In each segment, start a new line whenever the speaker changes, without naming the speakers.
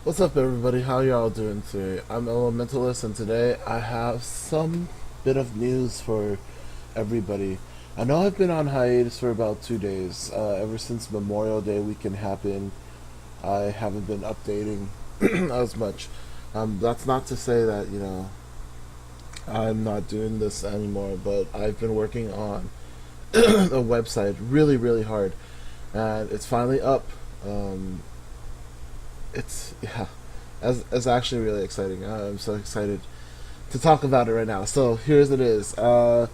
What's up, everybody? How y'all doing today? I'm Elementalist, and today I have some bit of news for everybody. I know I've been on hiatus for about 2 days. Ever since Memorial Day weekend happened, I haven't been updating as much. That's not to say that, I'm not doing this anymore, but I've been working on a website really, really hard, and it's finally up. Um, it's actually really exciting. I'm so excited to talk about it right now. So here's it is. I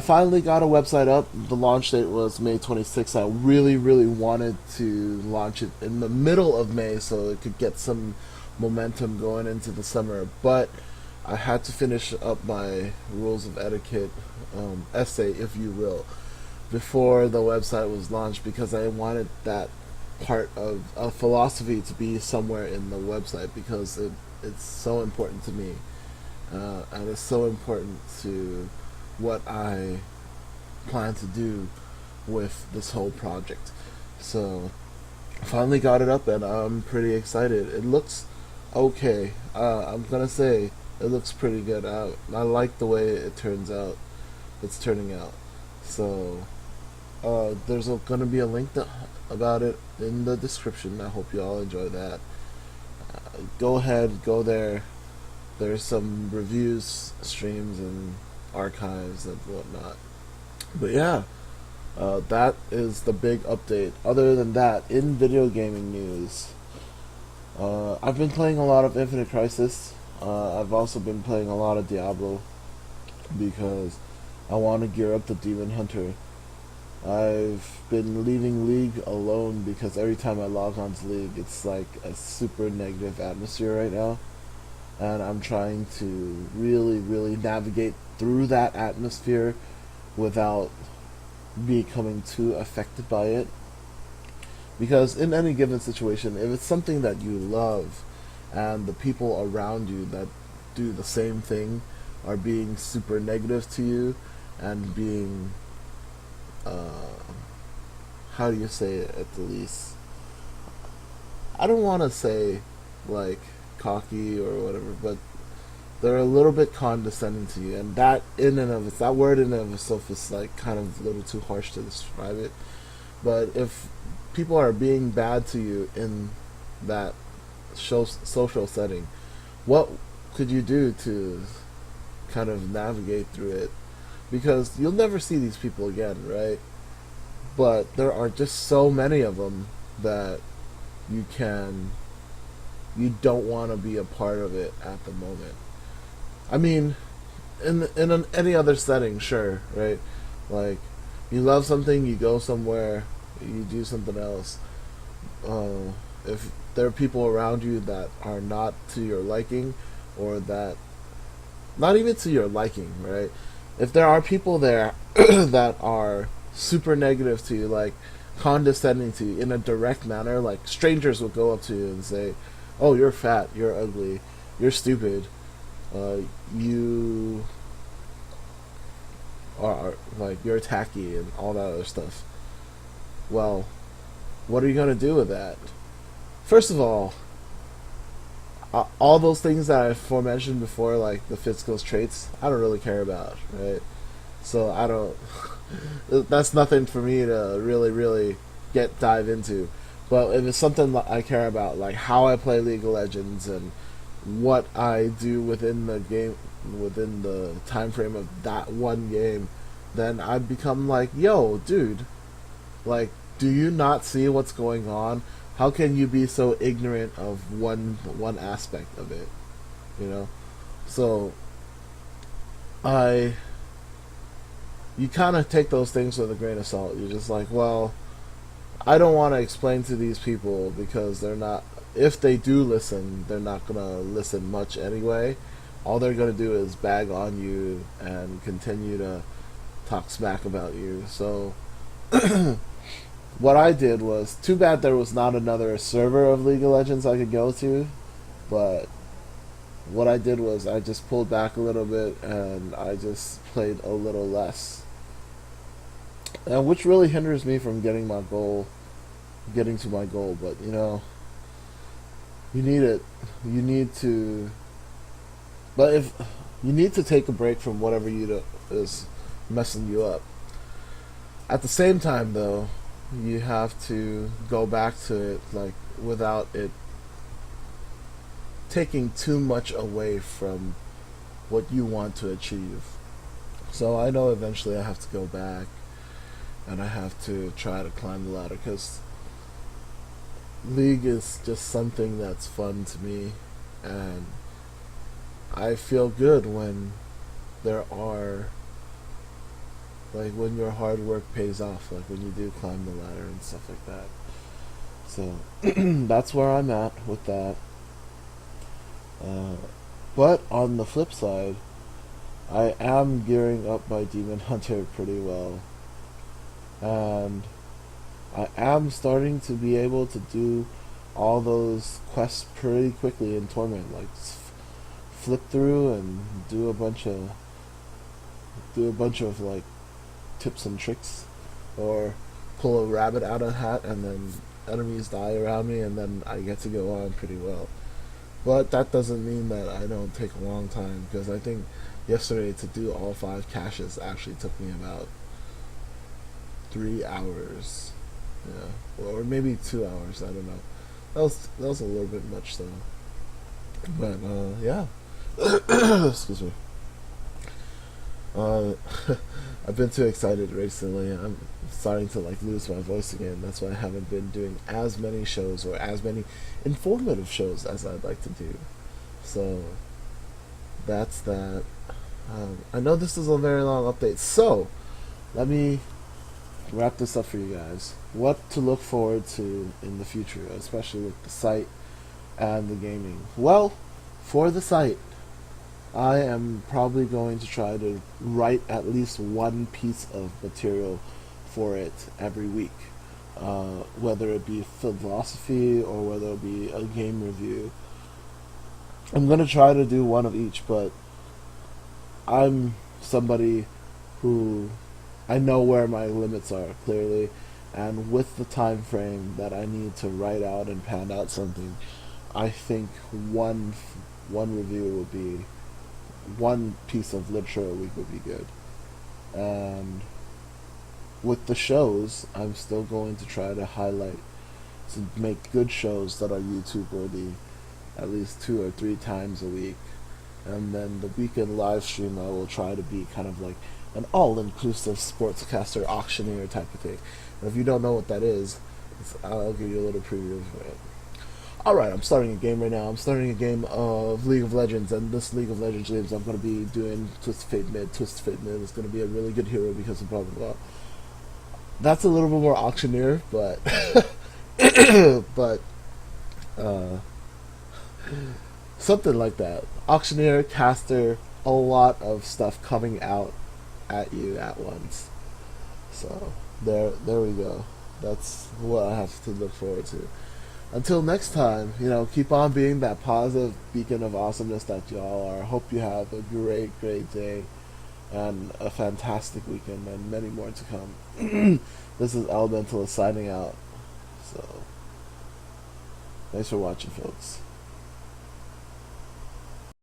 finally got a website up. The launch date was May 26th. I really, really wanted to launch it in the middle of May so it could get some momentum going into the summer. But I had to finish up my rules of etiquette essay, if you will, before the website was launched because I wanted that part of a philosophy to be somewhere in the website because it's so important to me, and it's so important to what I plan to do with this whole project. So I finally got it up and I'm pretty excited. It looks okay. I'm gonna say it looks pretty good. I like the way it turns out. It's turning out. So there's gonna be a link about it in the description. I hope you all enjoy that. Go ahead, go there. There's some reviews, streams, and archives and whatnot. But yeah, that is the big update. Other than that, in video gaming news, I've been playing a lot of Infinite Crisis. I've also been playing a lot of Diablo because I want to gear up the Demon Hunter. I've been leaving League alone because every time I log onto League, it's like a super negative atmosphere right now. And I'm trying to really, really navigate through that atmosphere without becoming too affected by it. Because in any given situation, if it's something that you love and the people around you that do the same thing are being super negative to you and being how do you say it at the least? I don't want to say like cocky or whatever, but they're a little bit condescending to you, and that word in and of itself is like kind of a little too harsh to describe it. But if people are being bad to you in that social setting, what could you do to kind of navigate through it? Because you'll never see these people again, right? But there are just so many of them that you can you don't want to be a part of it at the moment. I mean, any other setting, sure, right? Like you love something, you go somewhere, you do something else. If there are people around you that are not to your liking, or that not even to your liking, right? If there are people there that are super negative to you, like condescending to you in a direct manner, like strangers will go up to you and say, "Oh, you're fat, you're ugly, you're stupid, you are like you're tacky," and all that other stuff. Well, what are you gonna do with that? First of all those things that I aforementioned before, like the physical traits, I don't really care about, right? So I don't. That's nothing for me to really, really dive into. But if it's something that I care about, like how I play League of Legends and what I do within the game, within the time frame of that one game, then I become like, yo, dude, like, do you not see what's going on? How can you be so ignorant of one aspect of it? You know. So I you kind of take those things with a grain of salt. You're just like, well, I don't want to explain to these people because they're not. If they do listen, they're not gonna listen much anyway. All they're gonna do is bag on you and continue to talk smack about you. So what I did was too bad there was not another server of League of Legends I could go to, but what I did was I just pulled back a little bit and I just played a little less, and which really hinders me from getting to my goal. But You need it. You need to, but if you need to take a break from whatever is messing you up. At the same time, though, you have to go back to it like without it taking too much away from what you want to achieve. So I know eventually I have to go back and I have to try to climb the ladder because League is just something that's fun to me, and I feel good when there are like when your hard work pays off, like when you do climb the ladder and stuff like that. So that's where I'm at with that. Uh, but on the flip side, I am gearing up my Demon Hunter pretty well, and I am starting to be able to do all those quests pretty quickly in Torment, like flip through and do a bunch of like tips and tricks, or pull a rabbit out of a hat and then enemies die around me and then I get to go on pretty well. But that doesn't mean that I don't take a long time, because I think yesterday to do all 5 caches actually took me about 3 hours. Yeah, or maybe 2 hours. I don't know. That was a little bit much though. But yeah. Excuse me. Uh, I've been too excited recently. I'm starting to like lose my voice again. That's why I haven't been doing as many shows or as many informative shows as I'd like to do. So that's that. I know this is a very long update, so let me wrap this up for you guys. What to look forward to in the future, especially with the site and the gaming. Well, for the site, I am probably going to try to write at least one piece of material for it every week, whether it be philosophy or whether it be a game review. I'm going to try to do one of each, but I'm somebody who I know where my limits are clearly, and with the time frame that I need to write out and pound out something, I think one review would be one piece of literature a week would be good. And with the shows, I'm still going to try to highlight to make good shows that are YouTube worthy at least 2 or 3 times a week. And then the weekend live stream, I will try to be kind of like an all-inclusive sportscaster auctioneer type of thing. And if you don't know what that is, I'll give you a little preview of it. Alright, I'm starting a game right now. I'm starting a game of League of Legends, and this League of Legends games I'm going to be doing Twisted Fate Mid. Twisted Fate Mid is going to be a really good hero because of blah blah blah. That's a little bit more auctioneer, but but something like that. Auctioneer, caster, a lot of stuff coming out at you at once. So there we go. That's what I have to look forward to. Until next time, keep on being that positive beacon of awesomeness that y'all are. I hope you have a great, great day and a fantastic weekend and many more to come. This is Elementalist signing out. So, thanks for watching, folks.